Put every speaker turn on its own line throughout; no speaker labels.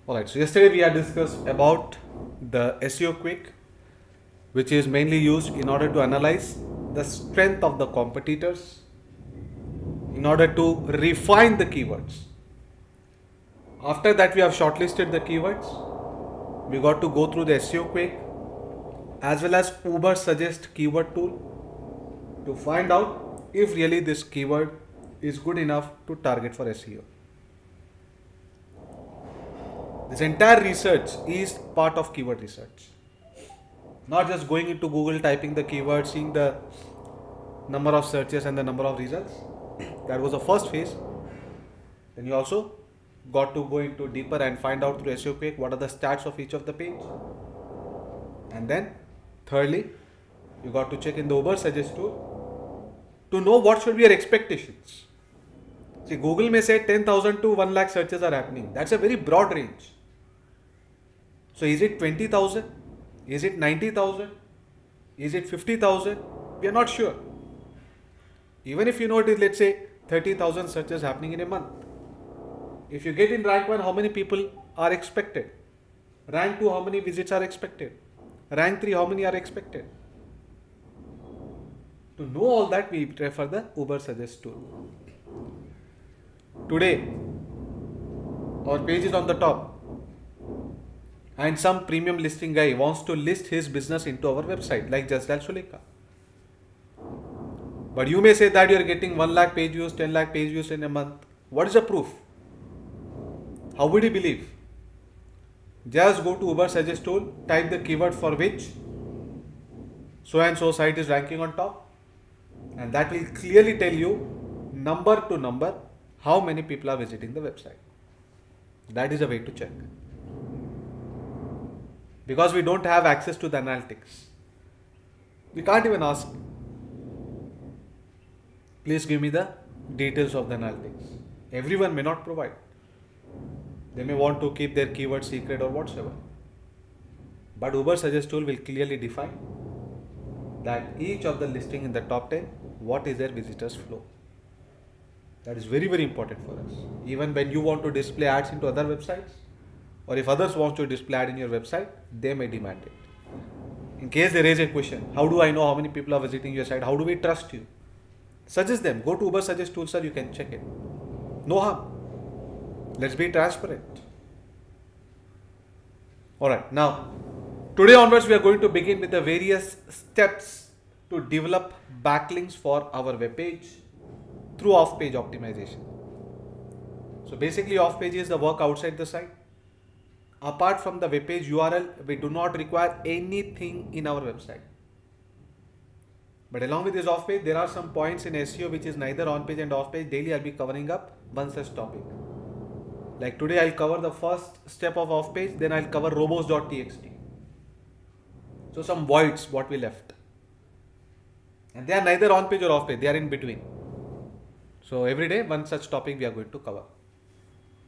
Alright, so yesterday we had discussed about the SEO Quick, which is mainly used in order to analyze the strength of the competitors, in order to refine the keywords. After that, we have shortlisted the keywords. We got to go through the SEO Quick as well as Uber Suggest keyword tool to find out if really this keyword is good enough to target for SEO. This entire research is part of keyword research. Not just going into Google, typing the keyword, seeing the number of searches and the number of results. That was the first phase. Then you also got to go into deeper and find out through SEO Quick what are the stats of each of the page. And then thirdly, you got to check in the Uber Suggest tool to know what should be your expectations. See, Google may say 10,000 to 1 lakh searches are happening. That's a very broad range. So is it 20,000? Is it 90,000? Is it 50,000? We are not sure. Even if you know it is, let's say, 30,000 searches happening in a month. If you get in rank 1, how many people are expected? Rank 2, how many visits are expected? Rank 3, how many are expected? To know all that, we refer the Uber Suggest tool. Today, our page is on the top, and some premium listing guy wants to list his business into our website like Just Dial Sulekha. But you may say that you are getting 1 lakh page views, 10 lakh page views in a month. What is the proof? How would he believe? Just go to Uber Suggest tool, type the keyword for which so and so site is ranking on top, and that will clearly tell you number to number how many people are visiting the website. That is a way to check. Because we don't have access to the analytics, we can't even ask, please give me the details of the analytics. Everyone may not provide. They may want to keep their keyword secret or whatsoever. But Uber Suggest tool will clearly define that each of the listing in the top 10, what is their visitors flow. That is very, very important for us. Even when you want to display ads into other websites, or if others want to display ad in your website, they may demand it. In case they raise a question, how do I know how many people are visiting your site? How do we trust you? Suggest them. Go to Uber Suggest tool, sir, you can check it. No harm. Let's be transparent. Alright, now, today onwards we are going to begin with the various steps to develop backlinks for our web page through off-page optimization. So basically off-page is the work outside the site. Apart from the web page URL, we do not require anything in our website. But along with this off-page, there are some points in SEO which is neither on-page and off-page. Daily I'll be covering up one such topic. Like today I'll cover the first step of off-page, then I'll cover robos.txt. So some voids what we left. And they are neither on-page or off-page, they are in between. So every day one such topic we are going to cover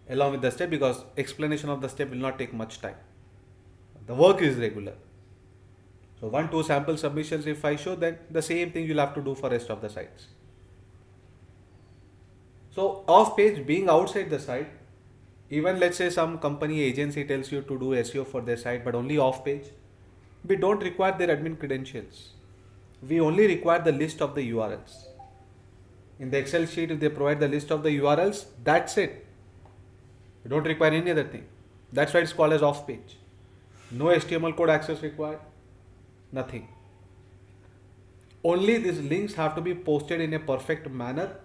along with the step, because explanation of the step will not take much time. The work is regular. So 1-2 sample submissions if I show, then the same thing you'll have to do for rest of the sites. So off page, being outside the site, even let's say some company agency tells you to do SEO for their site but only off page, we don't require their admin credentials. We only require the list of the URLs. In the Excel sheet, if they provide the list of the URLs, that's it. You don't require any other thing. That's why it's called as off page. No HTML code access required. Nothing. Only these links have to be posted in a perfect manner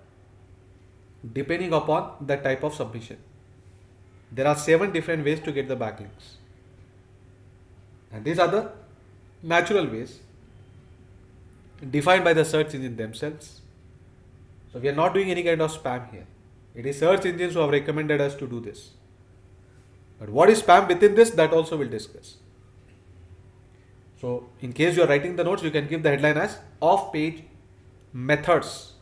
depending upon the type of submission. There are 7 different ways to get the backlinks. And these are the natural ways defined by the search engine themselves. So we are not doing any kind of spam here. It is search engines who have recommended us to do this. But what is spam within this, that also we'll discuss. So in case you are writing the notes, you can give the headline as off-page methods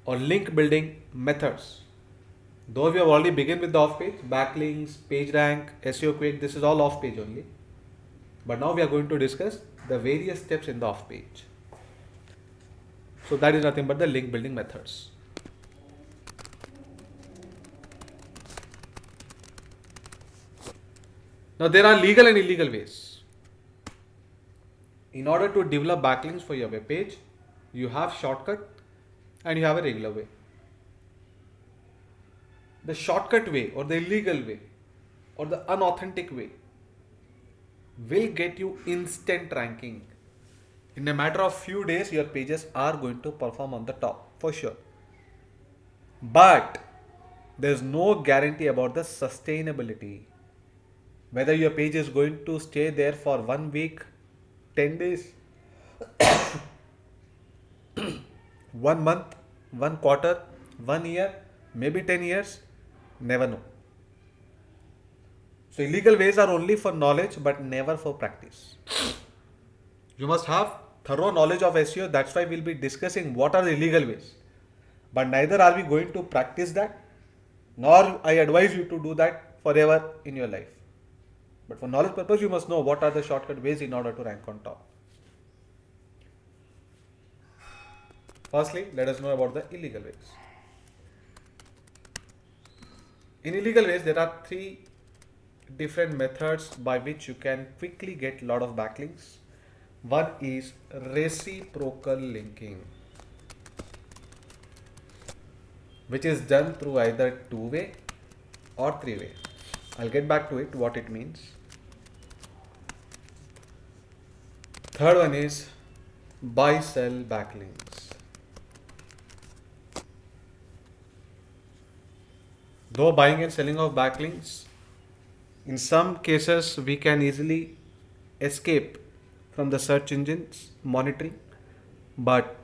or link building methods. Though we have already begun with the off-page, backlinks, page rank, SEO Quick, this is all off-page only. But now we are going to discuss the various steps in the off-page. So that is nothing but the link building methods. Now there are legal and illegal ways. In order to develop backlinks for your web page, you have shortcut and you have a regular way. The shortcut way or the illegal way or the unauthentic way will get you instant ranking. In a matter of few days, your pages are going to perform on the top for sure. But there's no guarantee about the sustainability. Whether your page is going to stay there for 1 week, 10 days, 1 month, 1 quarter, 1 year, maybe 10 years, never know. So illegal ways are only for knowledge but never for practice. You must have thorough knowledge of SEO. That's why we'll be discussing what are the illegal ways. But neither are we going to practice that, nor I advise you to do that forever in your life. But for knowledge purpose, you must know what are the shortcut ways in order to rank on top. Firstly, let us know about the illegal ways. In illegal ways, there are 3 different methods by which you can quickly get a lot of backlinks. One is reciprocal linking, which is done through either 2-way or 3-way. I'll get back to it, what it means. Third one is buy-sell backlinks. Though buying and selling of backlinks, in some cases we can easily escape from the search engines monitoring, but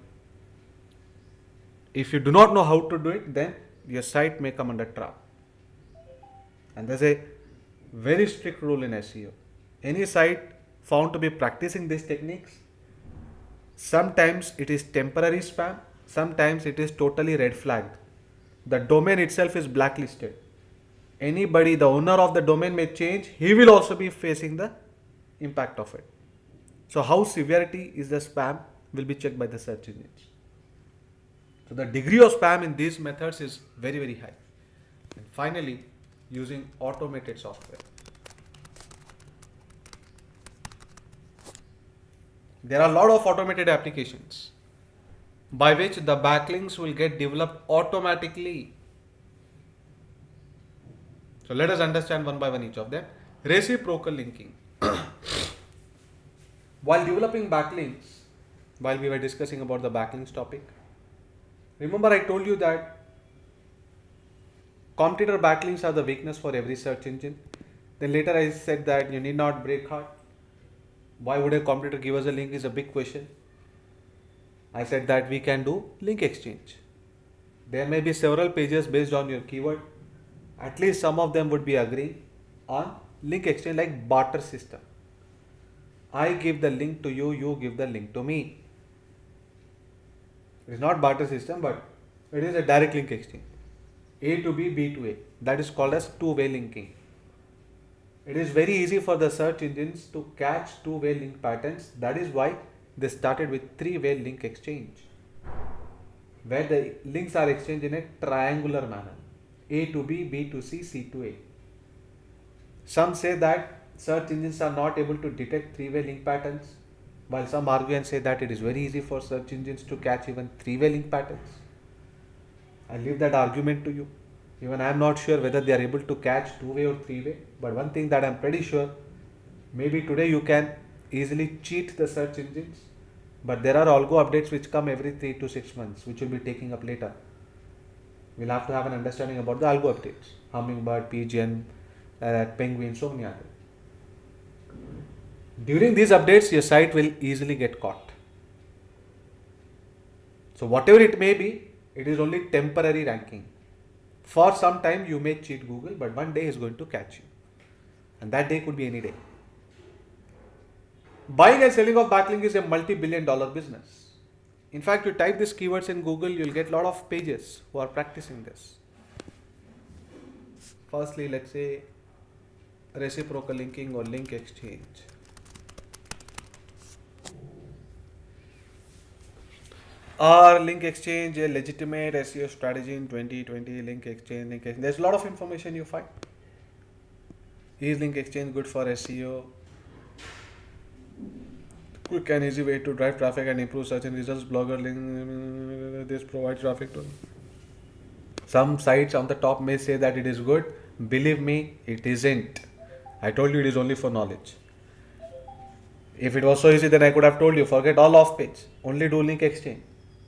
if you do not know how to do it, then your site may come under trap. And there's a very strict rule in SEO. Any site found to be practicing these techniques, sometimes it is temporary spam, sometimes it is totally red flagged. The domain itself is blacklisted. Anybody, the owner of the domain may change, he will also be facing the impact of it. So how severity is the spam will be checked by the search engines. So the degree of spam in these methods is very, very high. And finally, using automated software. There are a lot of automated applications by which the backlinks will get developed automatically. So let us understand one by one each of them. Reciprocal linking. While developing backlinks, while we were discussing about the backlinks topic, remember I told you that competitor backlinks are the weakness for every search engine. Then later I said that you need not break heart. Why would a competitor give us a link is a big question. I said that we can do link exchange. There may be several pages based on your keyword. At least some of them would be agreeing on link exchange, like barter system. I give the link to you, you give the link to me. It is not barter system, but it is a direct link exchange. A to B, B to A. That is called as two-way linking. It is very easy for the search engines to catch two-way link patterns. That is why they started with three-way link exchange, where the links are exchanged in a triangular manner. A to B, B to C, C to A. Some say that search engines are not able to detect three-way link patterns, while some argue and say that it is very easy for search engines to catch even three-way link patterns. I leave that argument to you. Even I am not sure whether they are able to catch two-way or three-way, but one thing that I am pretty sure, maybe today you can easily cheat the search engines, but there are algo updates which come every 3 to 6 months, which will be taking up later. We'll have to have an understanding about the algo updates. Hummingbird, Pigeon, Penguin, so many others. During these updates, your site will easily get caught. So whatever it may be, it is only temporary ranking. For some time you may cheat Google, but one day is going to catch you. And that day could be any day. Buying and selling of backlink is a multi-billion-dollar business. In fact, you type these keywords in Google, you'll get a lot of pages who are practicing this. Firstly, let's say reciprocal linking or link exchange. Are link exchange a legitimate SEO strategy in 2020? Link exchange. There's a lot of information you find. Is link exchange good for SEO? Quick and easy way to drive traffic and improve search and results. Blogger link, this provides traffic to. Some sites on the top may say that it is good. Believe me, it isn't. I told you it is only for knowledge. If it was so easy, then I could have told you forget all off page. Only do link exchange.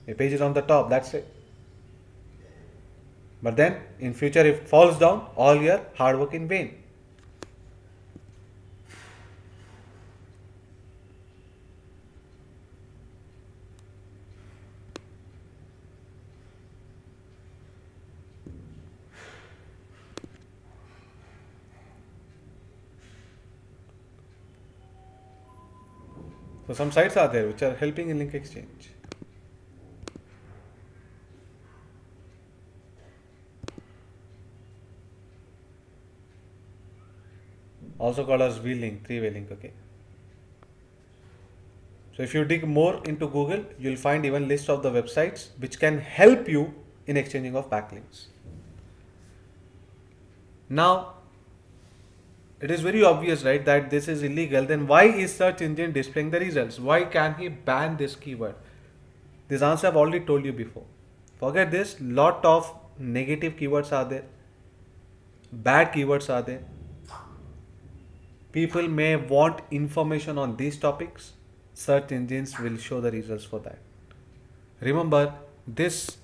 A page is on the top, that's it. But then in future, if it falls down, all your hard work in vain. So some sites are there which are helping in link exchange. Also called as V-link, three-way link, okay. So if you dig more into Google, you'll find even list of the websites which can help you in exchanging of backlinks. Now, it is very obvious, right, that this is illegal. Then why is search engine displaying the results? Why can he ban this keyword? This answer I've already told you before. Forget this. Lot of negative keywords are there. Bad keywords are there. People may want information on these topics. Search engines will show the results for that. Remember, this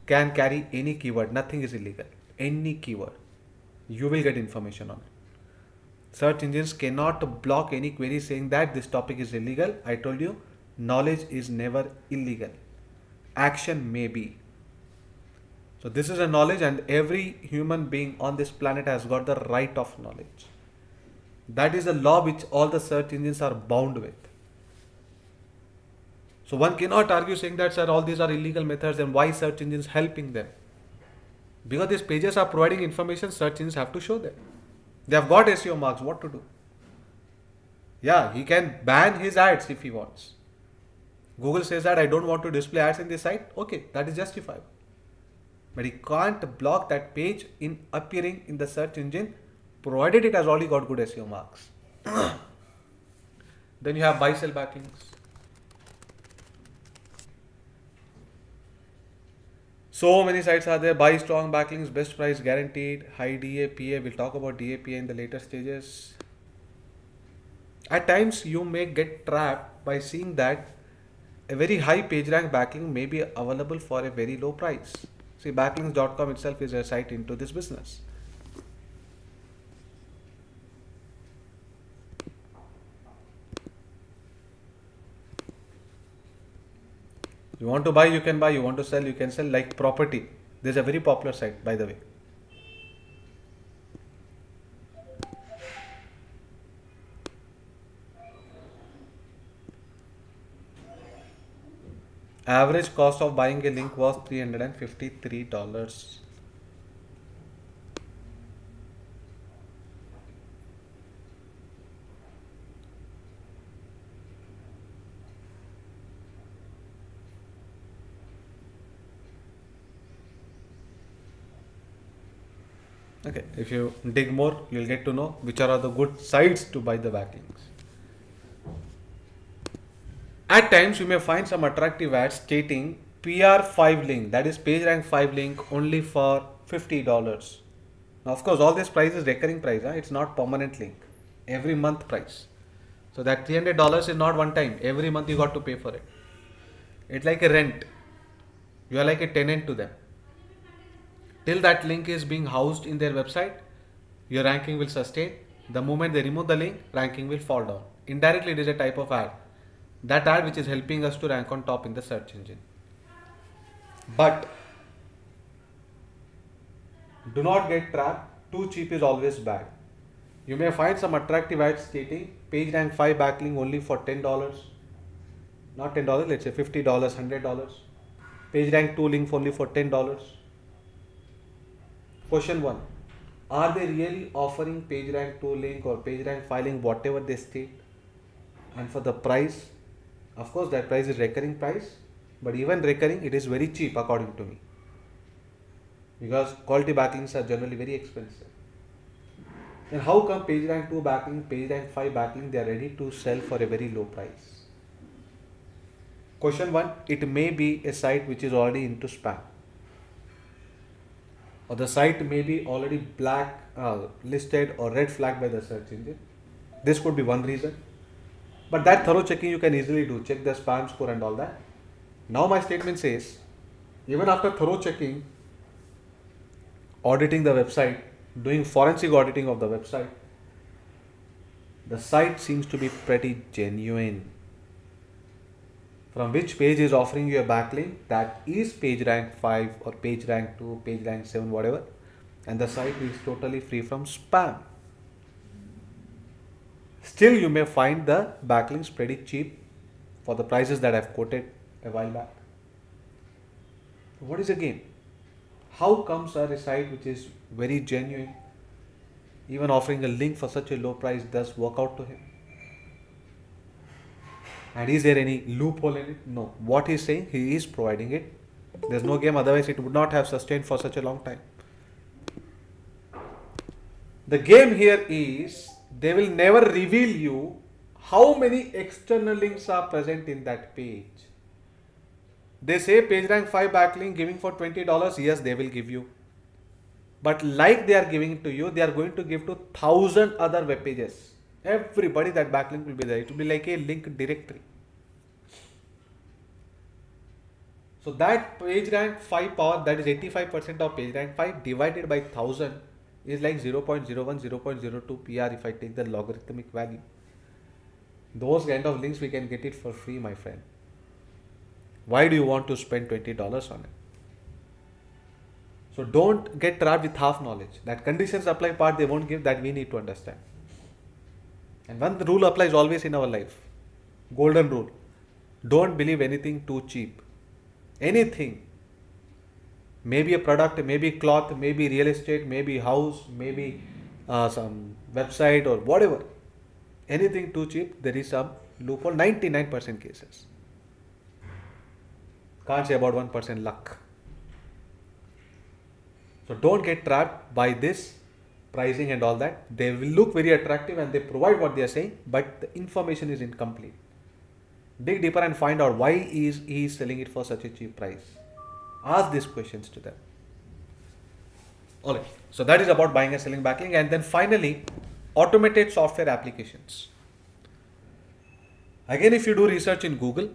can carry any keyword. Nothing is illegal. Any keyword. You will get information on it. Search engines cannot block any query saying that this topic is illegal. I told you, knowledge is never illegal. Action may be. So this is a knowledge, and every human being on this planet has got the right of knowledge. That is a law which all the search engines are bound with. So one cannot argue saying that, sir, all these are illegal methods, and why search engines helping them? Because these pages are providing information, search engines have to show them. They have got SEO marks, what to do? Yeah, he can ban his ads if he wants. Google says that I don't want to display ads in this site. Okay, that is justified. But he can't block that page in appearing in the search engine, provided it has already got good SEO marks. Then you have buy sell backlinks. So many sites are there. Buy strong backlinks, best price guaranteed, high DAPA. We'll talk about DAPA in the later stages. At times you may get trapped by seeing that a very high page rank backlink may be available for a very low price. See, backlinks.com itself is a site into this business. You want to buy, you can buy. You want to sell, you can sell. Like property. This is a very popular site, by the way. Average cost of buying a link was $353. Okay, if you dig more, you'll get to know which are the good sites to buy the backlinks. At times, you may find some attractive ads stating PR5 link, that is page rank 5 link, only for $50. Now, of course, all this price is recurring price. It's not permanent link. Every month price. So that $300 is not one time. Every month you got to pay for it. It's like a rent. You are like a tenant to them. Till that link is being housed in their website, your ranking will sustain. The moment they remove the link, ranking will fall down. Indirectly, it is a type of ad. That ad which is helping us to rank on top in the search engine. But do not get trapped. Too cheap is always bad. You may find some attractive ads stating page rank 5 backlink only for $10. Not $10, let's say $50, $100. Page rank 2 link only for $10. Question 1. Are they really offering page rank 2 link or page rank 5 link, whatever they state? And for the price, of course that price is recurring price, but even recurring it is very cheap according to me. Because quality backlinks are generally very expensive. And how come PageRank 2 backlink, PageRank 5 backlink, they are ready to sell for a very low price? Question 1, it may be a site which is already into spam, or the site may be already black listed or red flagged by the search engine. This could be one reason. But that thorough checking you can easily do, check the spam score and all that. Now my statement says, even after thorough checking, auditing the website, doing forensic auditing of the website, the site seems to be pretty genuine. From which page is offering you a backlink that is PageRank 5 or PageRank 2, PageRank 7, whatever, and the site is totally free from spam. Still, you may find the backlinks pretty cheap for the prices that I've quoted a while back. What is the game? How comes a site which is very genuine, even offering a link for such a low price, does work out to him? And is there any loophole in it? No. What he's saying, he is providing it. There's no game, otherwise it would not have sustained for such a long time. The game here is, they will never reveal you how many external links are present in that page. They say PageRank 5 backlink giving for $20. Yes, they will give you. But like they are giving it to you, they are going to give to 1,000 other web pages. Everybody, that backlink will be there. It will be like a link directory. So that PageRank 5 power, that is 85% of PageRank 5 divided by 1,000 is like 0.01, 0.02 PR if I take the logarithmic value. Those kind of links we can get it for free, my friend. Why do you want to spend $20 on it? So don't get trapped with half knowledge. That conditions apply part they won't give, that we need to understand. And one rule applies always in our life. Golden rule. Don't believe anything too cheap. Anything. Maybe a product, maybe cloth, maybe real estate, maybe house, maybe some website or whatever. Anything too cheap, there is some loophole. 99% cases. Can't say about 1% luck. So don't get trapped by this pricing and all that. They will look very attractive and they provide what they are saying, but the information is incomplete. Dig deeper and find out why is he selling it for such a cheap price. Ask these questions to them. Alright, so that is about buying and selling backlink. And then finally, automated software applications. Again, if you do research in Google,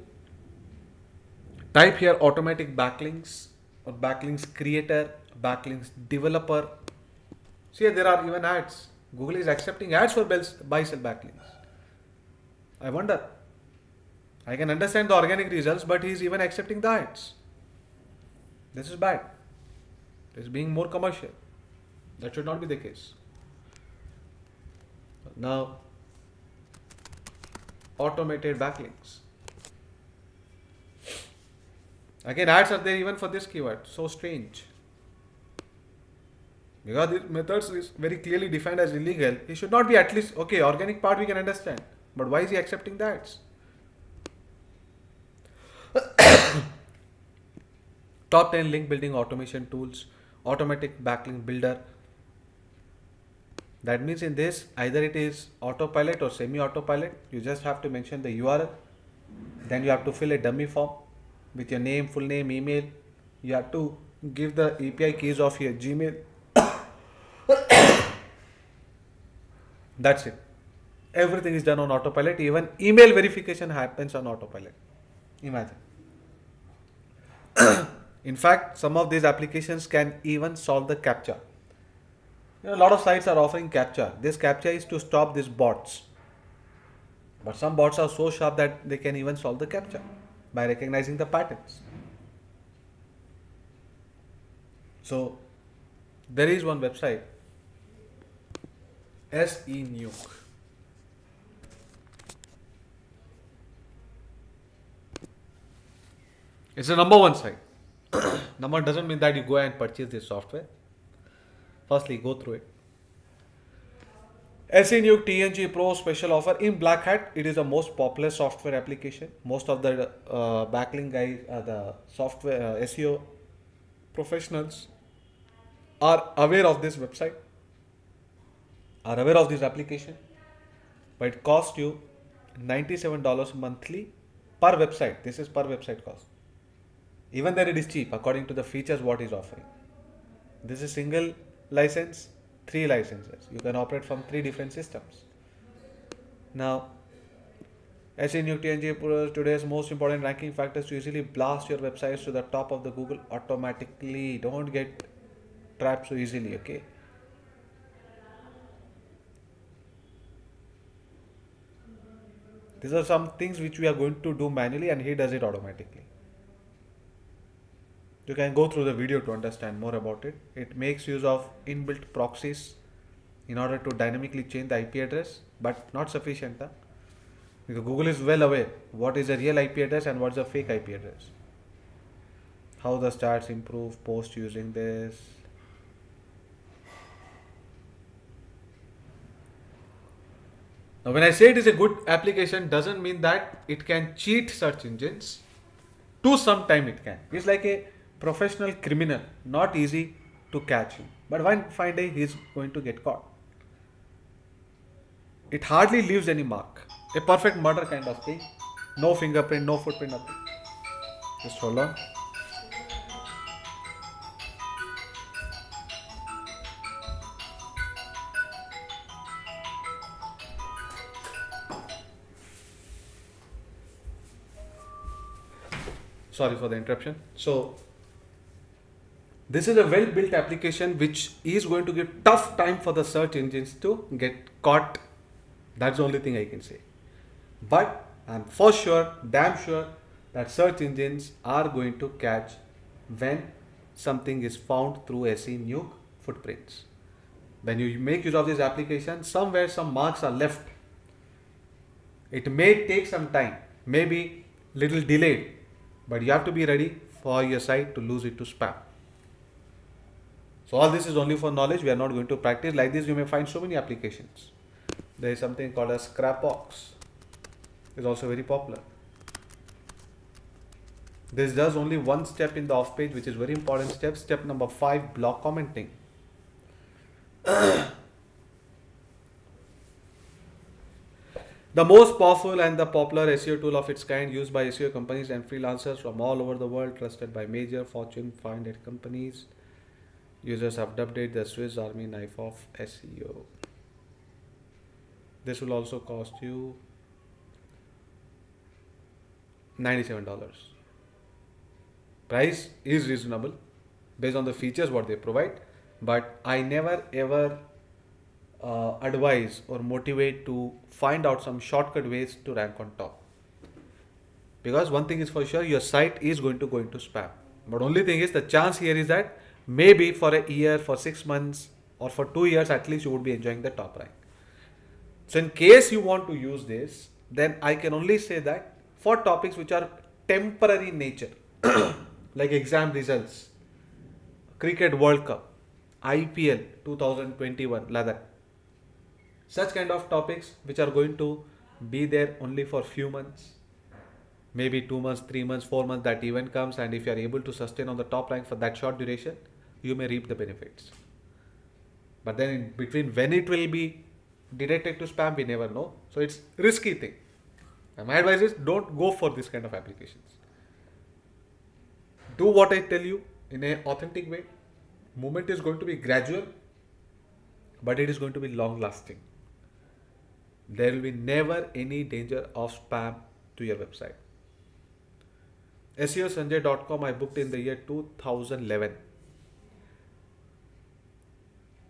type here automatic backlinks or backlinks creator, backlinks developer. See, there are even ads. Google is accepting ads for buy sell backlinks. I wonder. I can understand the organic results, but he is even accepting the ads. This is bad. This is being more commercial. That should not be the case. Now, automated backlinks. Again, ads are there even for this keyword. So strange. Because these methods is very clearly defined as illegal. He should not be, at least, okay, organic part we can understand. But why is he accepting the ads? Top 10 link building automation tools, automatic backlink builder. That means in this, either it is autopilot or semi-autopilot. You just have to mention the URL. Then you have to fill a dummy form with your name, full name, email. You have to give the API keys of your Gmail. That's it. Everything is done on autopilot. Even email verification happens on autopilot. Imagine. In fact, some of these applications can even solve the CAPTCHA. A lot of sites are offering CAPTCHA. This CAPTCHA is to stop these bots. But some bots are so sharp that they can even solve the CAPTCHA by recognizing the patterns. So, there is one website, SE Nuke. It's the number one site. Number doesn't mean that you go and purchase this software. Firstly, go through it. SE Nuke TNG Pro special offer in Black Hat. It is the most popular software application. Most of the backlink guys, the software SEO professionals are aware of this website. are aware of this application, but it costs you $97 monthly per website. This is per website cost. Even there it is cheap according to the features what is offering. This is single license, 3 licenses. You can operate from 3 different systems. Now, SE Nuke TNG today's most important ranking factors to easily blast your websites to the top of the Google automatically. Don't get trapped so easily, okay? These are some things which we are going to do manually and he does it automatically. You can go through the video to understand more about it. It makes use of inbuilt proxies in order to dynamically change the IP address, but not sufficient. Huh? Because Google is well aware what is a real IP address and what's a fake IP address. How the stats improve post using this. Now, when I say it is a good application, doesn't mean that it can cheat search engines. To some time it can. He's like a professional criminal, not easy to catch him. But one fine day he's going to get caught. It hardly leaves any mark. A perfect murder kind of thing. No fingerprint, no footprint, nothing. Just hold on. Sorry for the interruption. So, this is a well built application which is going to give tough time for the search engines to get caught. That's the only thing I can say. But I'm for sure, damn sure, that search engines are going to catch when something is found through SE Nuke footprints. When you make use of this application, somewhere some marks are left. It may take some time, maybe little delayed, but you have to be ready for your site to lose it to spam. So all this is only for knowledge. We are not going to practice. Like this, you may find so many applications. There is something called a Scrapbox. It's also very popular. This does only one step in the off page, which is very important step. Step number 5, block commenting. The most powerful and the popular SEO tool of its kind, used by SEO companies and freelancers from all over the world, trusted by major Fortune 500 companies. Users have dubbed it the Swiss Army knife of SEO. This will also cost you $97. Price is reasonable based on the features what they provide, but I never ever advise or motivate to find out some shortcut ways to rank on top. Because one thing is for sure, your site is going to go into spam. But only thing is, the chance here is that maybe for a year, for 6 months, or for 2 years at least you would be enjoying the top rank. So in case you want to use this, then I can only say that for topics which are temporary in nature, like exam results, Cricket World Cup, IPL 2021, like that. Such kind of topics which are going to be there only for few months, maybe 2 months, 3 months, 4 months, that event comes, and if you are able to sustain on the top rank for that short duration, you may reap the benefits. But then in between, when it will be directed to spam, we never know. So it's risky thing. And my advice is, don't go for this kind of applications. Do what I tell you in an authentic way. Movement is going to be gradual, but it is going to be long lasting. There will be never any danger of spam to your website. SEOsanjay.com I booked in the year 2011.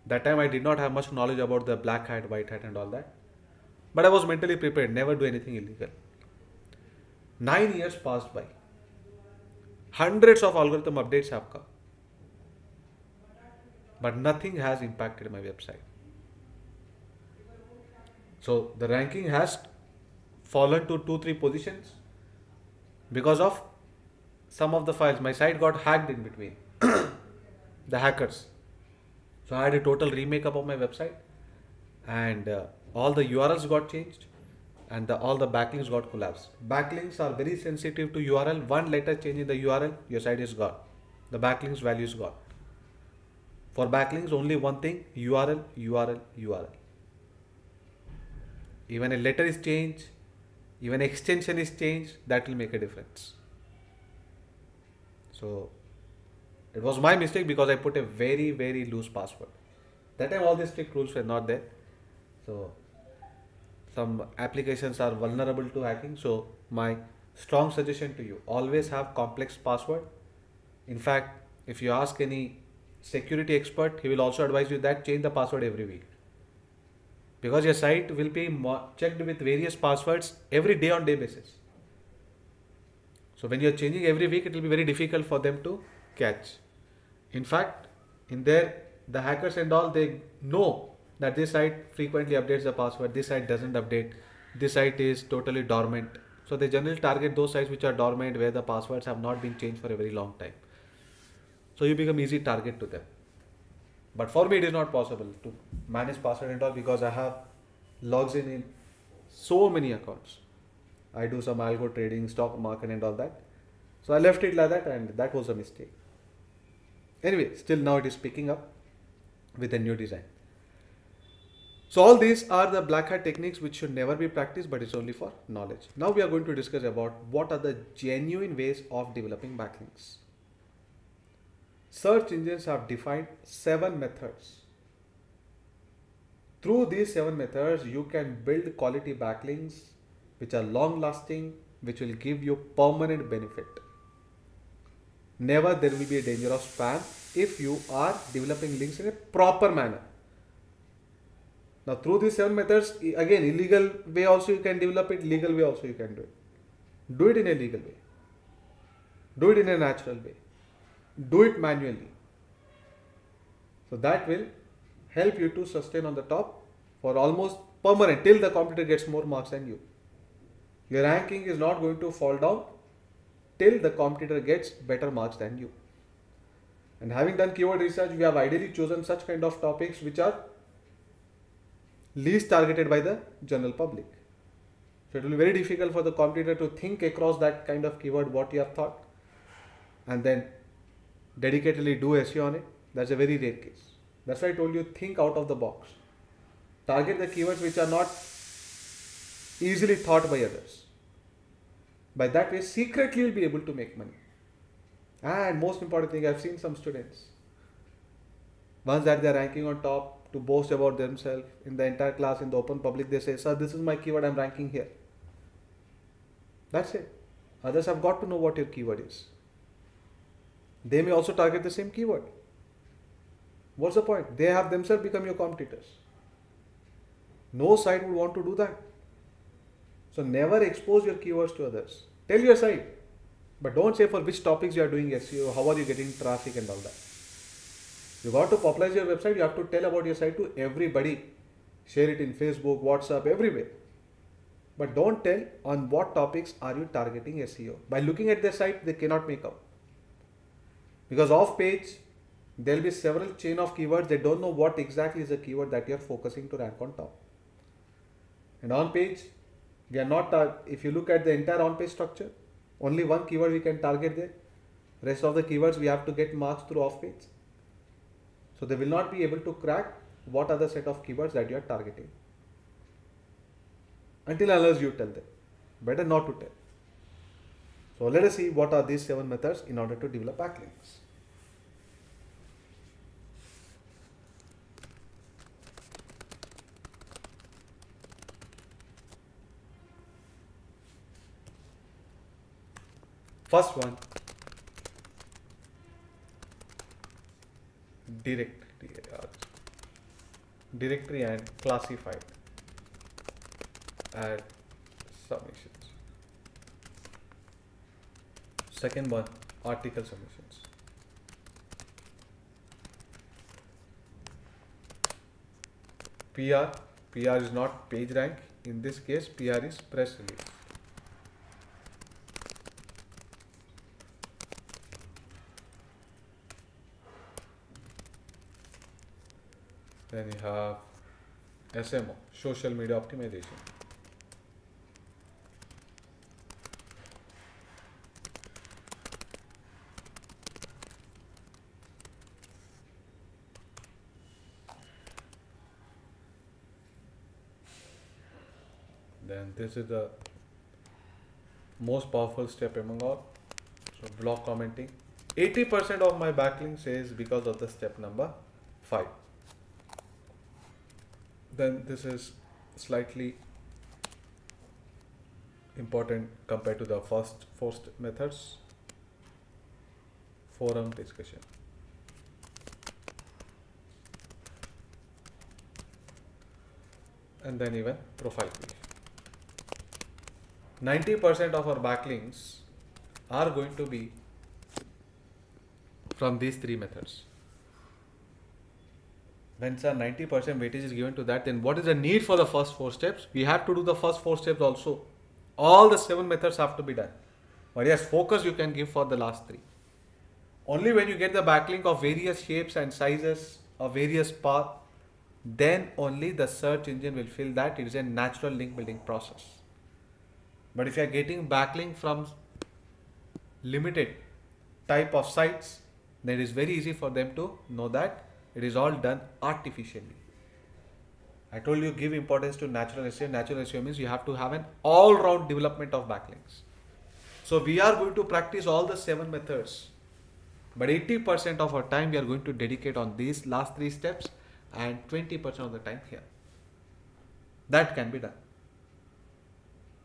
That time I did not have much knowledge about the black hat, white hat and all that. But I was mentally prepared, never do anything illegal. 9 years passed by. Hundreds of algorithm updates have come. But nothing has impacted my website. So the ranking has fallen to 2-3 positions because of some of the files. My site got hacked in between. The hackers. So I had a total remake up of my website, and all the URLs got changed, and all the backlinks got collapsed. Backlinks are very sensitive to URL. One letter change in the URL, your site is gone. The backlinks value is gone. For backlinks, only one thing: URL, URL, URL. Even a letter is changed, even extension is changed, that will make a difference. So it was my mistake because I put a very, very loose password. That time all these strict rules were not there. So some applications are vulnerable to hacking. So my strong suggestion to you, always have complex password. In fact, if you ask any security expert, he will also advise you that change the password every week. Because your site will be checked with various passwords every day on day basis. So when you're changing every week, it will be very difficult for them to catch. In fact, in there, the hackers and all, they know that this site frequently updates the password, this site doesn't update, this site is totally dormant. So they generally target those sites which are dormant, where the passwords have not been changed for a very long time. So you become easy target to them. But for me, it is not possible to manage password and all, because I have logs in so many accounts. I do some algo trading, stock market and all that. So I left it like that, and that was a mistake. Anyway, still now it is picking up with a new design. So all these are the black hat techniques which should never be practiced, but it's only for knowledge. Now we are going to discuss about what are the genuine ways of developing backlinks. Search engines have defined 7 methods. Through these 7 methods, you can build quality backlinks which are long lasting, which will give you permanent benefit. Never there will be a danger of spam if you are developing links in a proper manner. Now through these 7 methods, again, illegal way also you can develop it, legal way also you can do it. Do it in a legal way. Do it in a natural way. Do it manually. So that will help you to sustain on the top for almost permanent till the competitor gets more marks than you. Your ranking is not going to fall down till the competitor gets better marks than you. And having done keyword research, we have ideally chosen such kind of topics which are least targeted by the general public. So it will be very difficult for the competitor to think across that kind of keyword what you have thought and then dedicatedly do SEO on it. That's a very rare case. That's why I told you, think out of the box. Target the keywords which are not easily thought by others. By that way, secretly you'll be able to make money. And most important thing, I've seen some students, once that they're ranking on top, to boast about themselves in the entire class, in the open public, they say, sir, this is my keyword, I'm ranking here. That's it. Others have got to know what your keyword is. They may also target the same keyword. What's the point? They have themselves become your competitors. No site would want to do that. So never expose your keywords to others. Tell your site, but don't say for which topics you are doing SEO, how are you getting traffic and all that. You got to popularize your website, you have to tell about your site to everybody. Share it in Facebook, WhatsApp, everywhere. But don't tell on what topics are you targeting SEO. By looking at their site, they cannot make out. Because off page, there will be several chain of keywords. They don't know what exactly is the keyword that you are focusing to rank on top. And on page, we are not, if you look at the entire on page structure, only one keyword we can target there. Rest of the keywords we have to get marks through off page. So they will not be able to crack what are the set of keywords that you are targeting. Until unless you tell them. Better not to tell. So let us see what are these 7 methods in order to develop backlinks. First one, directory and classified add submissions. Second one, article submissions. PR is not page rank. In this case, PR is press release. Then you have SMO, social media optimization. Then this is the most powerful step among all. So block commenting. 80% of my backlinks is because of the step number 5. Then this is slightly important compared to the first 4 methods. Forum discussion. And then even profile page. 90% of our backlinks are going to be from these 3 methods. When sir 90% weightage is given to that, then what is the need for the first 4 steps? We have to do the first 4 steps also. All the 7 methods have to be done. But yes, focus you can give for the last 3. Only when you get the backlink of various shapes and sizes of various path, then only the search engine will feel that it is a natural link building process. But if you are getting backlink from limited type of sites, then it is very easy for them to know that it is all done artificially. I told you give importance to natural SEO. Natural SEO means you have to have an all-round development of backlinks. So we are going to practice all the 7 methods, but 80% of our time we are going to dedicate on these last 3 steps and 20% of the time here. That can be done.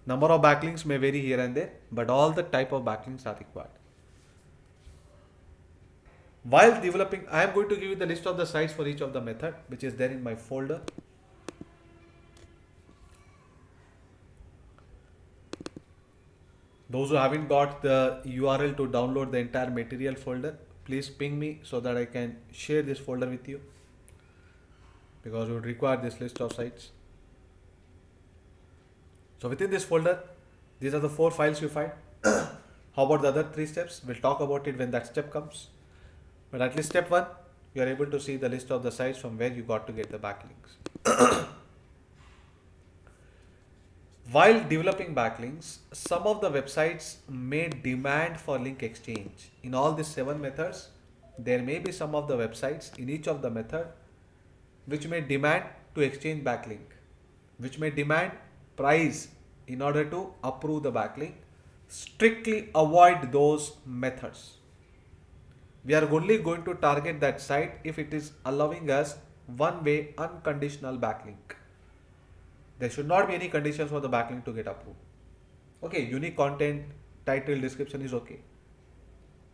Number of backlinks may vary here and there, but all the type of backlinks are required. While developing, I am going to give you the list of the sites for each of the method, which is there in my folder. Those who haven't got the URL to download the entire material folder, please ping me so that I can share this folder with you, because we would require this list of sites. So within this folder, these are the 4 files you find. How about the other 3 steps? We'll talk about it when that step comes. But at least step 1, you are able to see the list of the sites from where you got to get the backlinks. While developing backlinks, some of the websites may demand for link exchange. In all these 7 methods, there may be some of the websites in each of the method which may demand to exchange backlink, which may demand price in order to approve the backlink. Strictly avoid those methods. We are only going to target that site if it is allowing us one-way unconditional backlink. There should not be any conditions for the backlink to get approved. Okay, unique content, title, description is okay,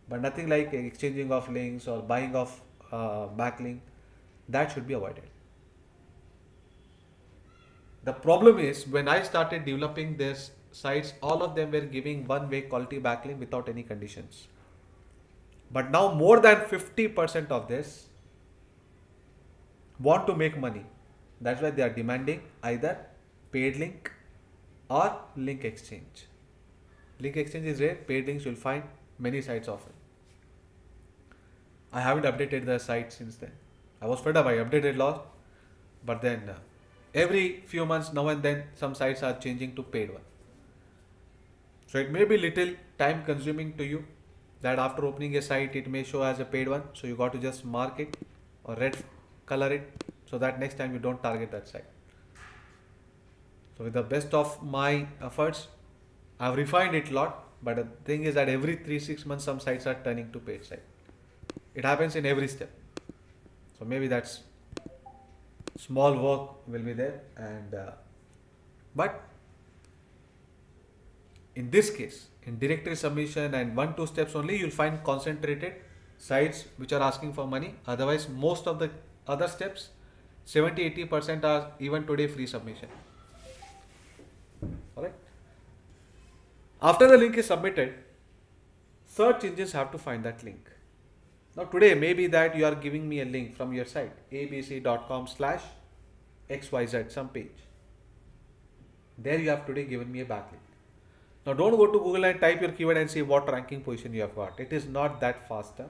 but nothing like exchanging of links or buying of backlink. That should be avoided. The problem is when I started developing these sites, all of them were giving one-way quality backlink without any conditions. But now more than 50% of this want to make money. That's why they are demanding either paid link or link exchange. Link exchange is rare, paid links you'll find many sites often. I haven't updated the site since then. I was fed up, I updated a lot, but then every few months now and then some sites are changing to paid one. So it may be little time consuming to you, that after opening a site it may show as a paid one, so you got to just mark it or red color it so that next time you don't target that site. So with the best of my efforts, I've refined it a lot, but the thing is that every 3-6 months some sites are turning to paid site. It happens in every step. So maybe that's small work will be there, and but in this case, in directory submission and 1-2 steps only, you'll find concentrated sites which are asking for money. Otherwise, most of the other steps, 70-80% are even today free submission. Alright. After the link is submitted, search engines have to find that link. Now today, maybe that you are giving me a link from your site, abc.com/xyz, some page. There you have today given me a backlink. Now don't go to Google and type your keyword and see what ranking position you have got. It is not that faster.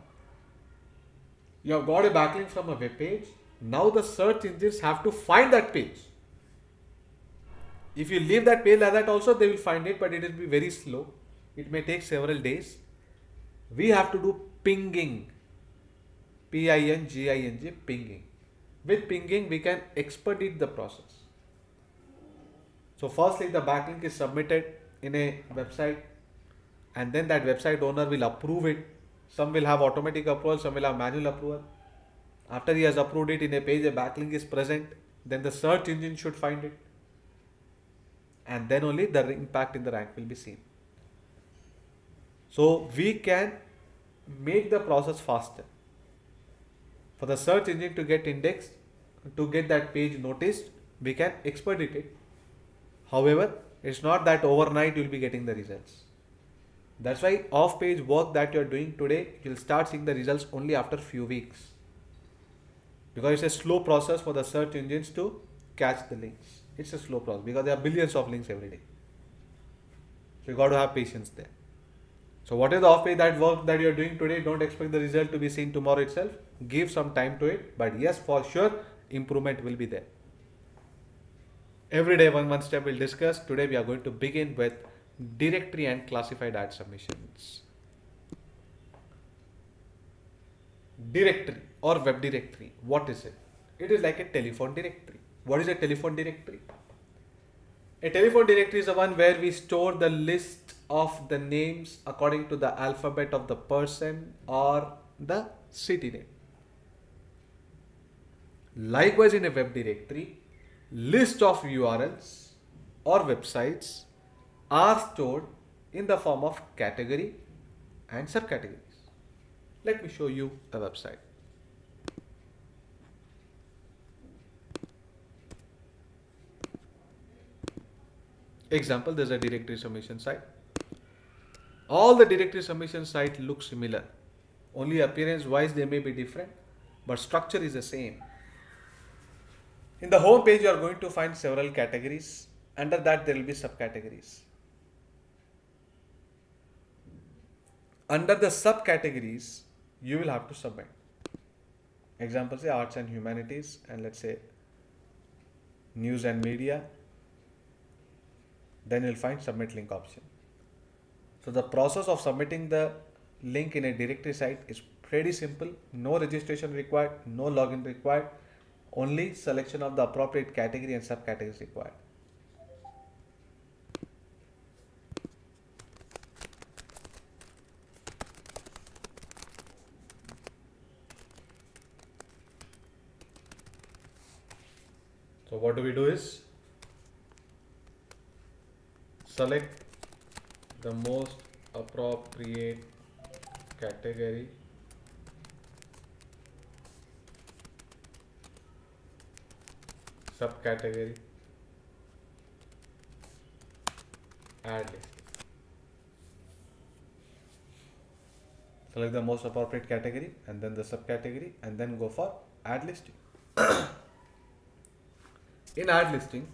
You have got a backlink from a web page. Now the search engines have to find that page. If you leave that page like that also, they will find it, but it will be very slow. It may take several days. We have to do pinging. Pinging. With pinging, we can expedite the process. So firstly, the backlink is submitted in a website, and then that website owner will approve it. Some will have automatic approval, some will have manual approval. After he has approved it in a page, a backlink is present, then the search engine should find it, and then only the impact in the rank will be seen. So we can make the process faster. For the search engine to get indexed, to get that page noticed, we can expedite it. However, it's not that overnight you'll be getting the results. That's why off-page work that you're doing today, you'll start seeing the results only after few weeks. Because it's a slow process for the search engines to catch the links. It's a slow process because there are billions of links every day. So you got to have patience there. So what is the off-page that work that you're doing today? Don't expect the result to be seen tomorrow itself. Give some time to it. But yes, for sure, improvement will be there. Every day, one step we'll discuss. Today, we are going to begin with directory and classified ad submissions. Directory or web directory. What is it? It is like a telephone directory. What is a telephone directory? A telephone directory is the one where we store the list of the names according to the alphabet of the person or the city name. Likewise, in a web directory, list of URLs or websites are stored in the form of category and subcategories. Let me show you a website. Example, there's a directory submission site. All the directory submission sites look similar. Only appearance wise they may be different, but structure is the same. In the home page, you are going to find several categories. Under that, there will be subcategories. Under the subcategories, you will have to submit. Example, say arts and humanities, and let's say news and media. Then you'll find submit link option. So the process of submitting the link in a directory site is pretty simple. No registration required, no login required, only selection of the appropriate category and subcategories required. So what do we do is select the most appropriate category subcategory add list. Select the most appropriate category and then the subcategory and then go for add listing. In add listing,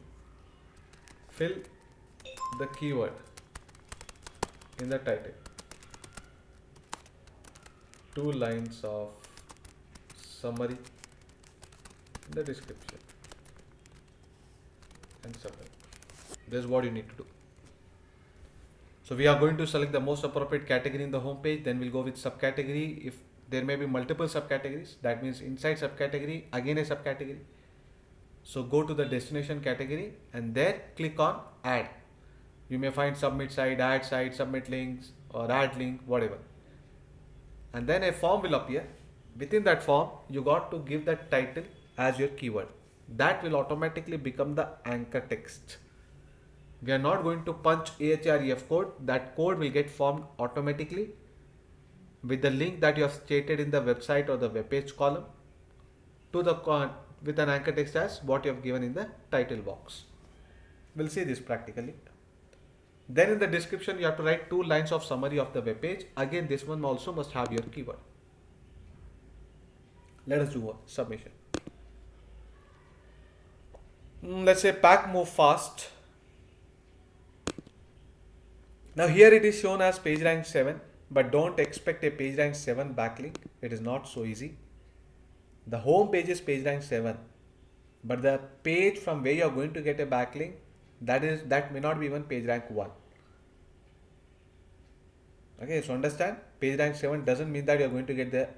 fill the keyword in the title, 2 lines of summary in the description and submit. This is what you need to do. So we are going to select the most appropriate category in the home page, then we'll go with subcategory. If there may be multiple subcategories, that means inside subcategory again a subcategory. So go to the destination category and there click on add. You may find submit site, add site, submit links or add link, whatever. And then a form will appear. Within that form, you got to give that title as your keyword. That will automatically become the anchor text. We are not going to punch AHREF code. That code will get formed automatically with the link that you have stated in the website or the web page column to the with an anchor text as what you have given in the title box. We'll see this practically. Then in the description, you have to write 2 lines of summary of the web page. Again, this one also must have your keyword. Let us do a submission. Let's say pack move fast. Now here it is shown as page rank 7, but don't expect a page rank 7 backlink. It is not so easy. The home page is page rank 7, but the page from where you are going to get a backlink, that may not be even page rank 1. Okay, so understand, page rank 7 doesn't mean that you are going to get the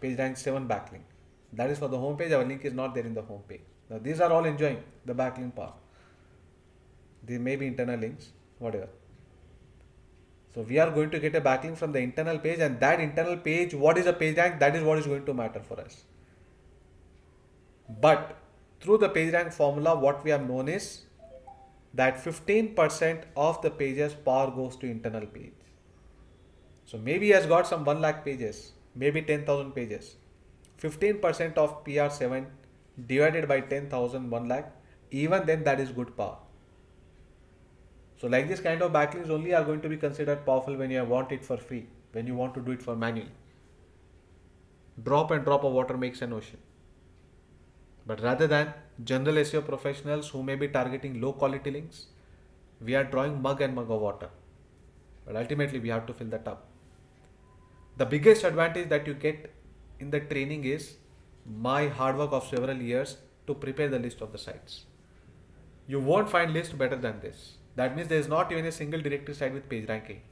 page rank 7 backlink. That is for the home page. Our link is not there in the home page. Now these are all enjoying the backlink part. They may be internal links, whatever. So we are going to get a backlink from the internal page, and that internal page, what is a page rank, that is what is going to matter for us. But through the page rank formula, what we have known is that 15% of the pages power goes to internal page. So maybe he has got some 1 lakh pages, maybe 10,000 pages. 15% of PR7 divided by 10,000, 1 lakh, even then that is good power. So like this kind of backlinks only are going to be considered powerful when you want it for free, when you want to do it for manually. Drop and drop of water makes an ocean. But rather than general SEO professionals who may be targeting low quality links, we are drawing mug and mug of water. But ultimately we have to fill the tub. The biggest advantage that you get in the training is my hard work of several years to prepare the list of the sites. You won't find list better than this. That means there is not even a single directory site with PageRank 8.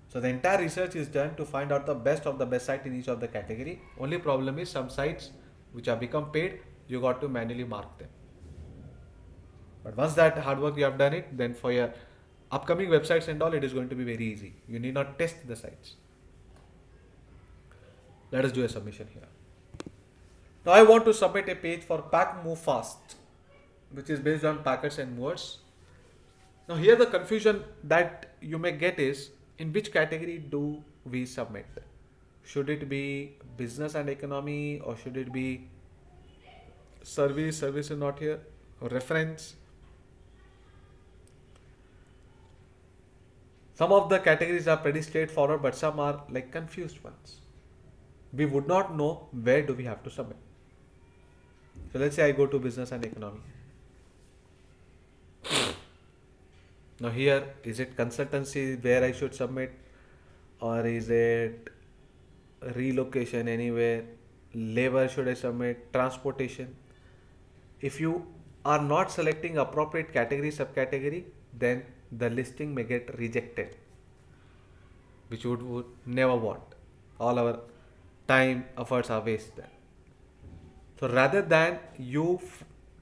So the entire research is done to find out the best of the best site in each of the category. Only problem is some sites which have become paid, you got to manually mark them. But once that hard work you have done it, then for your upcoming websites and all, it is going to be very easy. You need not test the sites. Let us do a submission here. Now I want to submit a page for Pack Move Fast, which is based on packets and movers. Now here the confusion that you may get is, in which category do we submit? Should it be business and economy, or should it be service is not here, or reference? Some of the categories are pretty straightforward, but some are like confused ones. We would not know where do we have to submit. So let's say I go to business and economy. Now here, is it consultancy where I should submit, or is it relocation anywhere, labor should I submit, transportation? If you are not selecting appropriate category, subcategory, then the listing may get rejected, which would never want. All our time, efforts are wasted. So rather than you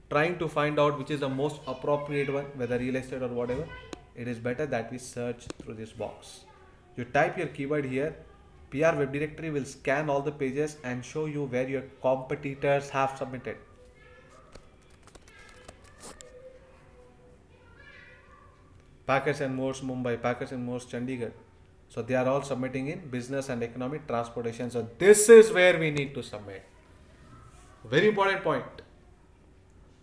trying to find out which is the most appropriate one, whether real estate or whatever, it is better that we search through this box. You type your keyword here, PR web directory will scan all the pages and show you where your competitors have submitted. Packers and Moores Mumbai, Packers and Moores Chandigarh. So they are all submitting in business and economic transportation. So this is where we need to submit. Very important point.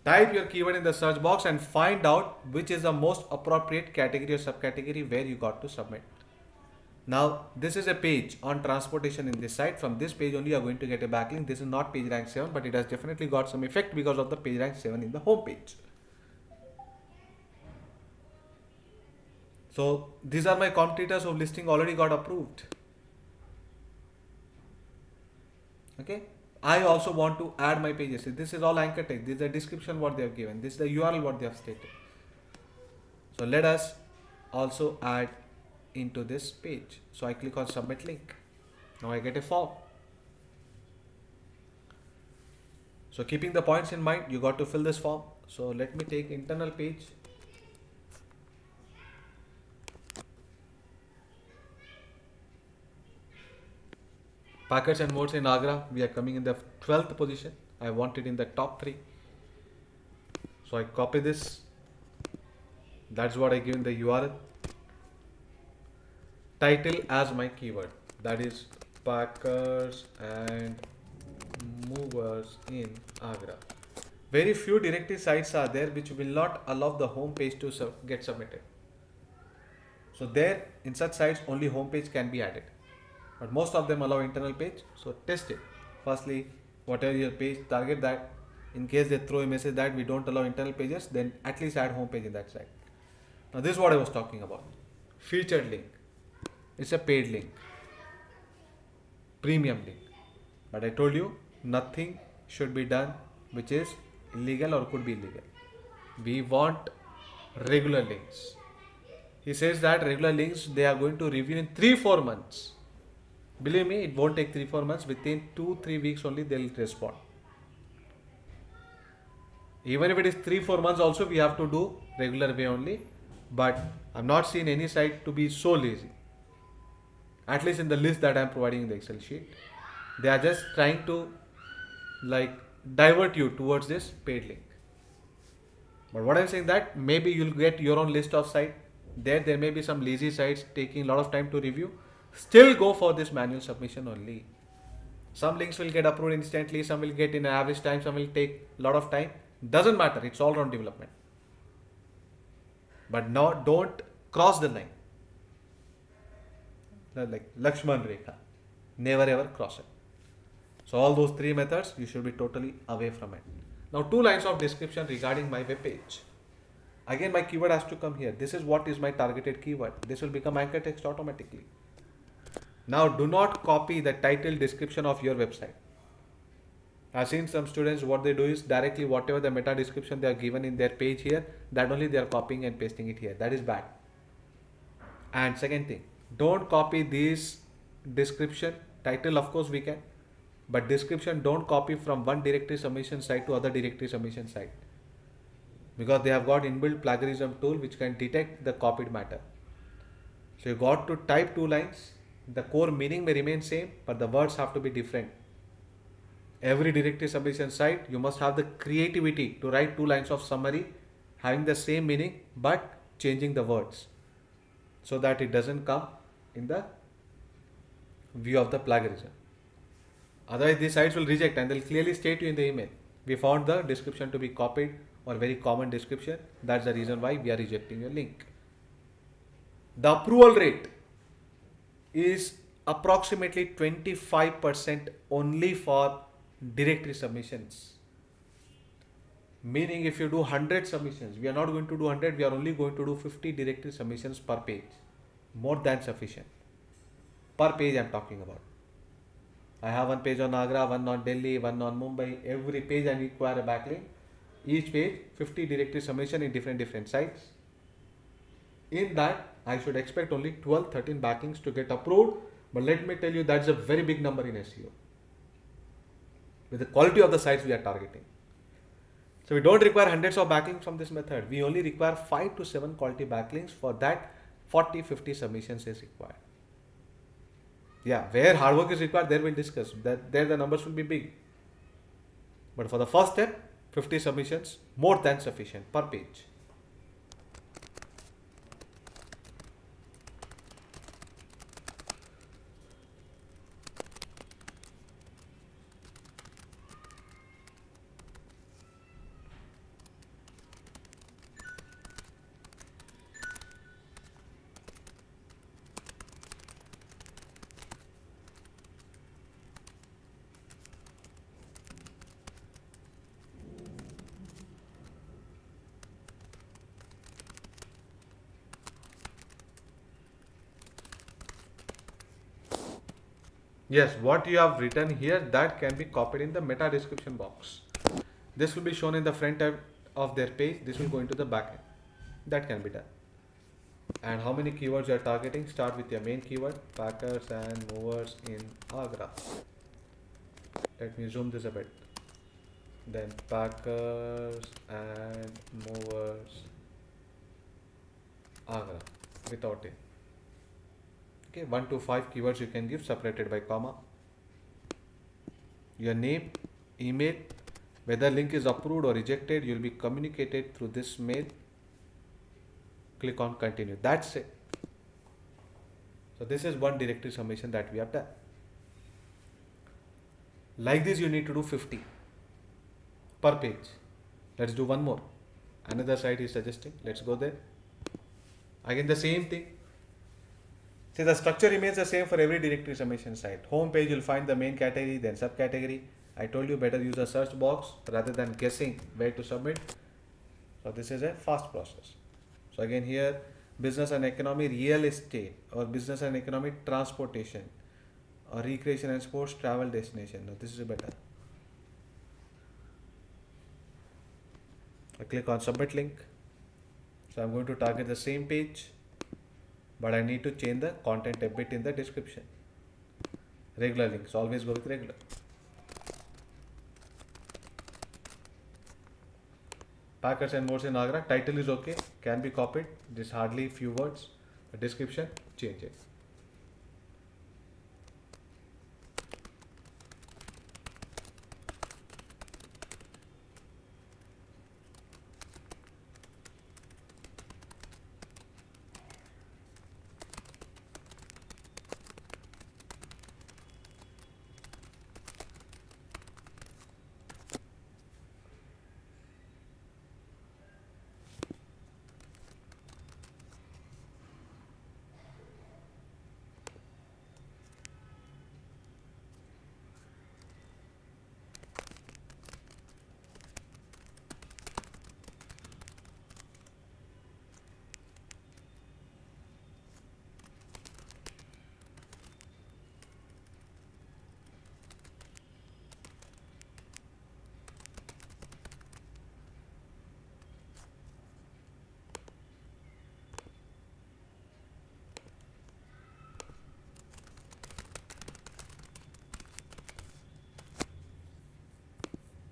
Type your keyword in the search box and find out which is the most appropriate category or subcategory where you got to submit. Now this is a page on transportation in this site. From this page only you are going to get a backlink. This is not page rank 7, but it has definitely got some effect because of the page rank 7 in the home page. So these are my competitors whose listing already got approved. Okay. I also want to add my pages. This is all anchor text. This is the description what they have given. This is the URL what they have stated. So let us also add into this page. So I click on submit link. Now I get a form. So keeping the points in mind, you got to fill this form. So let me take internal page. Packers and Moores in Agra, we are coming in the 12th position. I want it in the top 3. So I copy this. That's what I give in the URL. Title as my keyword. That is Packers and Movers in Agra. Very few directory sites are there which will not allow the home page to get submitted. So there, in such sites, only home page can be added. But most of them allow internal page, so test it. Firstly, whatever your page, target that. In case they throw a message that we don't allow internal pages, then at least add home page in that site. Now this is what I was talking about. Featured link. It's a paid link. Premium link. But I told you, nothing should be done which is illegal or could be illegal. We want regular links. He says that regular links they are going to review in 3-4 months. Believe me, it won't take 3-4 months. Within 2-3 weeks only, they'll respond. Even if it is 3-4 months also, we have to do regular way only. But I've not seen any site to be so lazy. At least in the list that I'm providing in the Excel sheet, they are just trying to like divert you towards this paid link. But what I'm saying that maybe you'll get your own list of site. There may be some lazy sites taking a lot of time to review. Still go for this manual submission only. Some links will get approved instantly, some will get in an average time, some will take a lot of time. Doesn't matter, it's all around development. But no, don't cross the line. Like Lakshman Rekha. Never ever cross it. So all those three methods, you should be totally away from it. Now 2 lines of description regarding my web page. Again, my keyword has to come here. This is what is my targeted keyword. This will become anchor text automatically. Now do not copy the title description of your website. I've seen some students, what they do is directly whatever the meta description they are given in their page here, that only they are copying and pasting it here. That is bad. And second thing, don't copy this description. Title of course we can, but description don't copy from one directory submission site to other directory submission site, because they have got inbuilt plagiarism tool which can detect the copied matter. So you got to type 2 lines. The core meaning may remain same, but the words have to be different. Every directory submission site, you must have the creativity to write 2 lines of summary having the same meaning but changing the words, so that it doesn't come in the view of the plagiarism. Otherwise these sites will reject and they'll clearly state you in the email, we found the description to be copied or very common description, that's the reason why we are rejecting your link. The approval rate is approximately 25% only for directory submissions. Meaning if you do 100 submissions, we are not going to do 100, we are only going to do 50 directory submissions per page. More than sufficient. Per page I am talking about. I have one page on Agra, one on Delhi, one on Mumbai. Every page I require a backlink. Each page 50 directory submission in different sites. In that I should expect only 12-13 backlinks to get approved. But let me tell you, that's a very big number in SEO. With the quality of the sites we are targeting. So we don't require hundreds of backlinks from this method. We only require 5 to 7 quality backlinks. For that 40-50 submissions is required. Yeah, where hard work is required, there we'll discuss. There the numbers will be big. But for the first step, 50 submissions, more than sufficient per page. Yes, what you have written here, that can be copied in the meta description box. This will be shown in the front end of their page. This will go into the back end. That can be done. And how many keywords you are targeting? Start with your main keyword, packers and movers in Agra. Let me zoom this a bit. Then packers and movers Agra without it. Okay, 1 to 5 keywords you can give separated by comma. Your name, email, whether link is approved or rejected, you will be communicated through this mail. Click on continue. That's it. So this is one directory submission that we have done. Like this you need to do 50 per page. Let's do one more. Another site is suggesting. Let's go there. Again the same thing. See, the structure remains the same for every directory submission site. Home page you'll find the main category, then subcategory. I told you better use a search box rather than guessing where to submit. So this is a fast process. So again here, business and economy real estate, or business and economy transportation, or recreation and sports travel destination. Now this is better. I click on submit link. So I'm going to target the same page, but I need to change the content a bit in the description. Regular links, always go with regular. Packers and Modes in Agra. Title is okay, can be copied. Just hardly few words. The description, change it.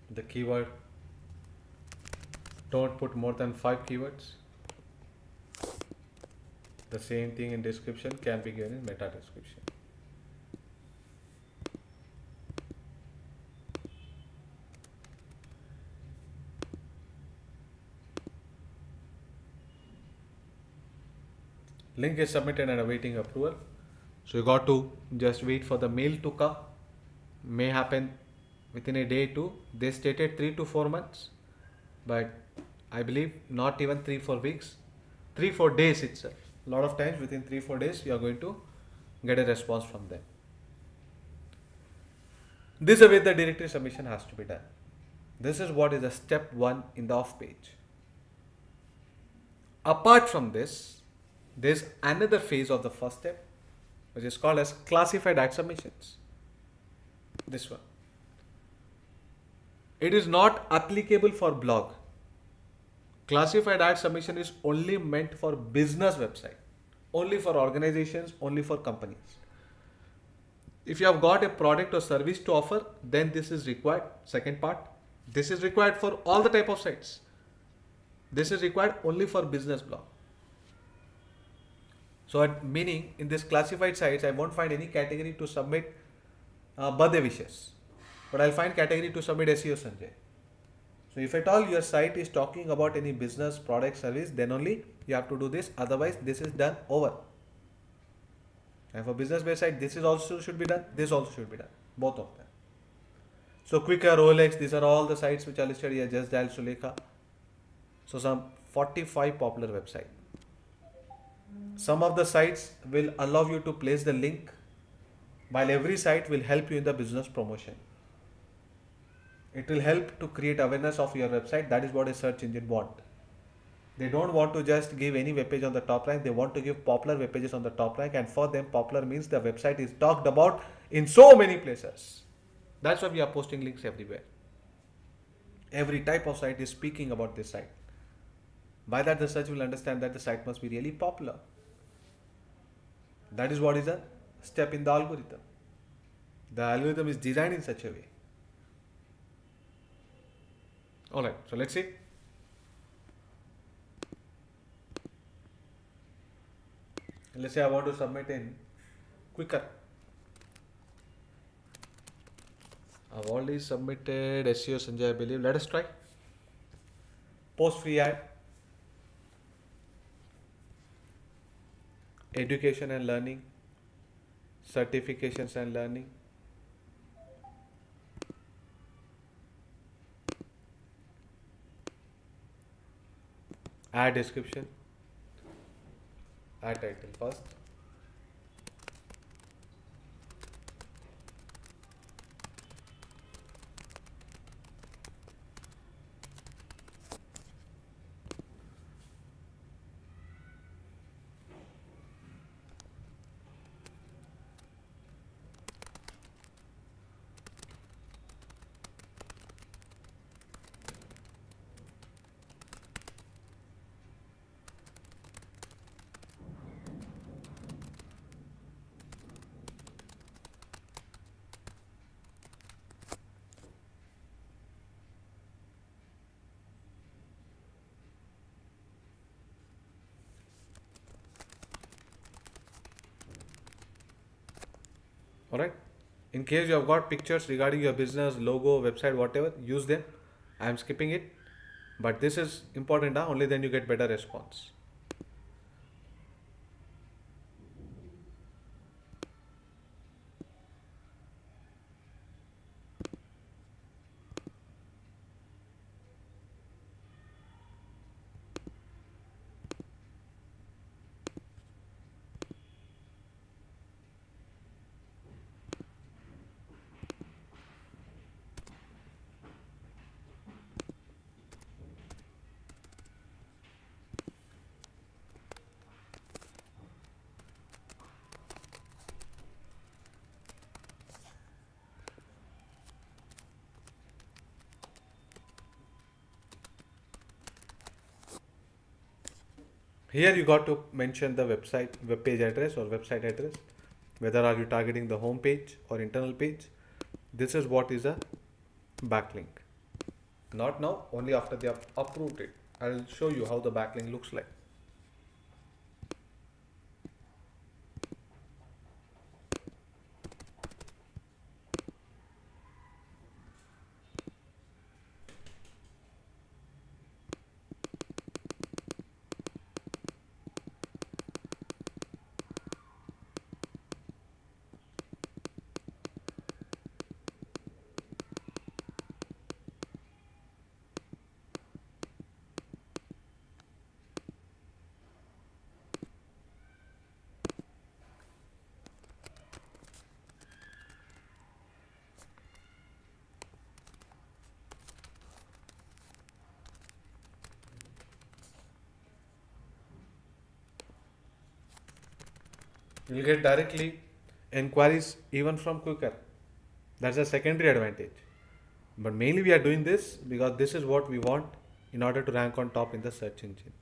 The keyword, don't put more than 5 keywords. The same thing in description can be given in meta description. Link is submitted and awaiting approval. So you got to just wait for the mail to come. May happen within a day too. They stated 3 to 4 months, but I believe not even 3-4 weeks, 3-4 days itself. A lot of times within 3-4 days you are going to get a response from them. This is the way the directory submission has to be done. This is what is a step 1 in the off page. Apart from this, there's another phase of the first step, which is called as classified ad submissions. This one. It is not applicable for blog. Classified ad submission is only meant for business website, only for organizations, only for companies. If you have got a product or service to offer, then this is required. Second part, this is required for all the type of sites. This is required only for business blog. So meaning in this classified sites, I won't find any category to submit birthday wishes, but I'll find category to submit SEO Sanjay. So if at all your site is talking about any business, product, service, then only you have to do this. Otherwise, this is done over. And for business based site, this is also should be done. This also should be done. Both of them. So Quicker, OLX, these are all the sites which are listed here. Just dial Sulekha. So some 45 popular websites. Some of the sites will allow you to place the link, while every site will help you in the business promotion. It will help to create awareness of your website. That is what a search engine wants. They don't want to just give any web page on the top rank. They want to give popular web pages on the top rank, and for them popular means the website is talked about in so many places. That's why we are posting links everywhere. Every type of site is speaking about this site. By that the search will understand that the site must be really popular. That is what is a step in the algorithm. The algorithm is designed in such a way. Alright, so let's see. Let's say I want to submit in Quicker. I've already submitted SEO Sanjay, I believe. Let us try. Post free ad. Education and learning. Certifications and learning. Ad description. Ad title first. All right. In case you have got pictures regarding your business, logo, website, whatever, use them. I am skipping it, but this is important. Only then you get better response. Here you got to mention the web page address or website address. Whether are you targeting the home page or internal page. This is what is a backlink. Not now, only after they have approved it. I will show you how the backlink looks like. You will get directly inquiries even from Quicker. That's a secondary advantage. But mainly we are doing this because this is what we want in order to rank on top in the search engine.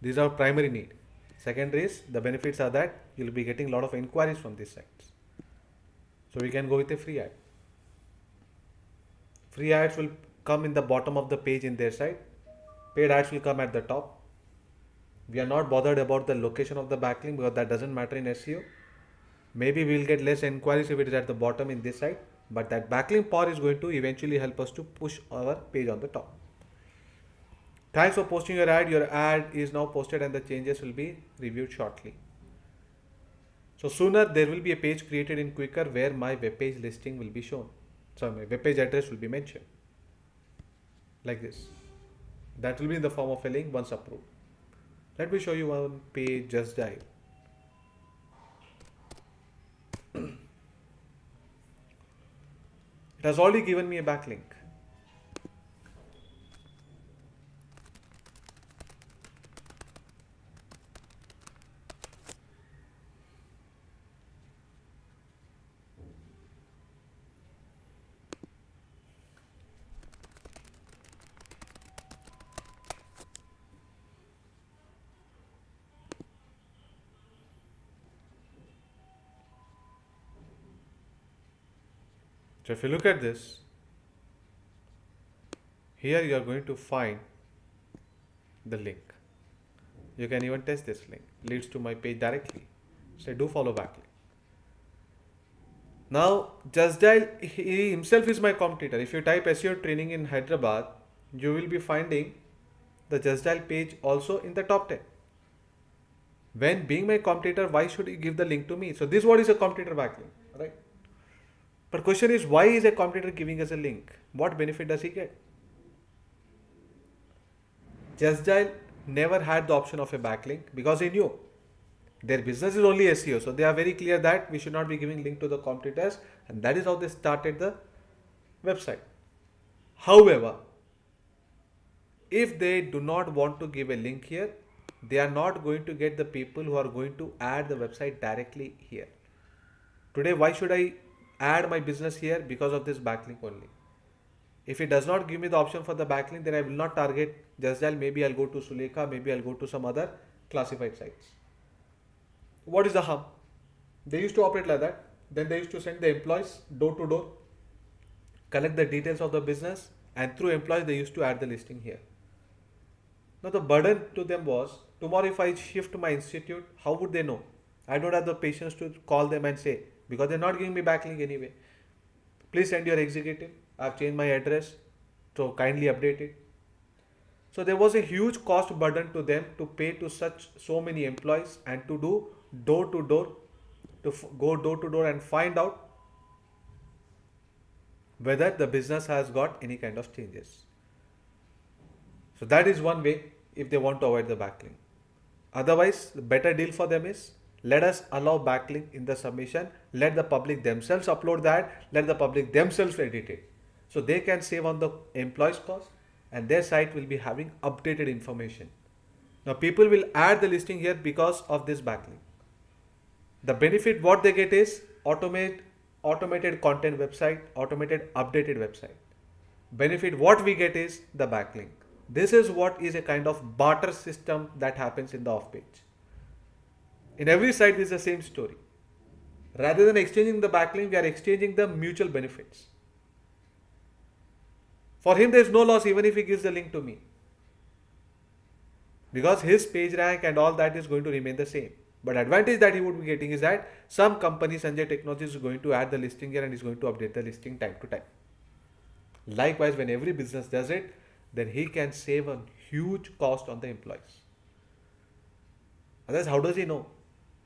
These are primary need. Secondary is the benefits are that you'll be getting a lot of inquiries from these sites. So we can go with a free ad. Free ads will come in the bottom of the page in their site. Paid ads will come at the top. We are not bothered about the location of the backlink because that doesn't matter in SEO. Maybe we'll get less inquiries if it is at the bottom in this site, but that backlink power is going to eventually help us to push our page on the top. Thanks for posting your ad. Your ad is now posted and the changes will be reviewed shortly. So sooner there will be a page created in Quicker where my web page listing will be shown. So my web page address will be mentioned like this. That will be in the form of a link once approved. Let me show you one page, Just Dial. It has already given me a backlink. So if you look at this, here you are going to find the link. You can even test this link. Leads to my page directly. So do follow backlink. Now, Just Dial, he himself is my competitor. If you type SEO training in Hyderabad, you will be finding the Just Dial page also in the top 10. When being my competitor, why should he give the link to me? So this what is a competitor backlink, right? But question is, why is a competitor giving us a link? What benefit does he get? Just Dial never had the option of a backlink because he knew their business is only SEO. So they are very clear that we should not be giving link to the competitors, and that is how they started the website. However, if they do not want to give a link here, they are not going to get the people who are going to add the website directly here. Today, why should I add my business here? Because of this backlink only. If it does not give me the option for the backlink, then I will not target Just Dial. Maybe I'll go to Sulekha, maybe I'll go to some other classified sites. What is the harm? They used to operate like that. Then they used to send the employees door to door, collect the details of the business, and through employees they used to add the listing here. Now the burden to them was, tomorrow if I shift my institute, how would they know? I don't have the patience to call them and say, because they're not giving me backlink anyway. Please send your executive. I've changed my address, so kindly update it. So there was a huge cost burden to them to pay to so many employees and to do door to door, go door to door and find out whether the business has got any kind of changes. So that is one way if they want to avoid the backlink. Otherwise, the better deal for them is let us allow backlink in the submission, let the public themselves upload that, let the public themselves edit it. So they can save on the employees cost and their site will be having updated information. Now people will add the listing here because of this backlink. The benefit what they get is automated content website, automated updated website. Benefit what we get is the backlink. This is what is a kind of barter system that happens in the off page. In every site is the same story. Rather than exchanging the backlink, we are exchanging the mutual benefits. For him, there is no loss even if he gives the link to me, because his page rank and all that is going to remain the same. But advantage that he would be getting is that some company, Sanjay Technologies, is going to add the listing here and is going to update the listing time to time. Likewise, when every business does it, then he can save a huge cost on the employees. Otherwise, how does he know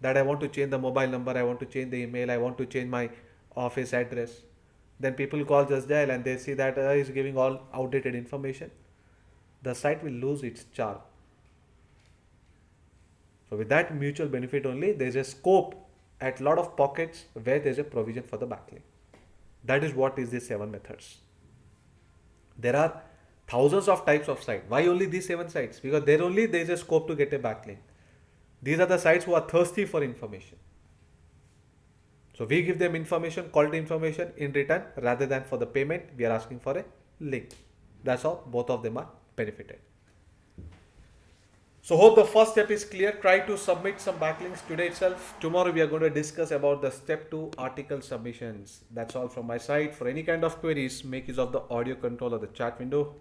that I want to change the mobile number, I want to change the email, I want to change my office address? Then people call Just Dial and they see that he's giving all outdated information. The site will lose its charm. So with that mutual benefit only, there is a scope at lot of pockets where there is a provision for the backlink. That is what is the 7 methods. There are thousands of types of sites. Why only these 7 sites? Because there is a scope to get a backlink. These are the sites who are thirsty for information. So we give them information, quality information in return. Rather than for the payment, we are asking for a link. That's how both of them are benefited. So hope the first step is clear. Try to submit some backlinks today itself. Tomorrow we are going to discuss about the step 2 article submissions. That's all from my side. For any kind of queries, make use of the audio control or the chat window.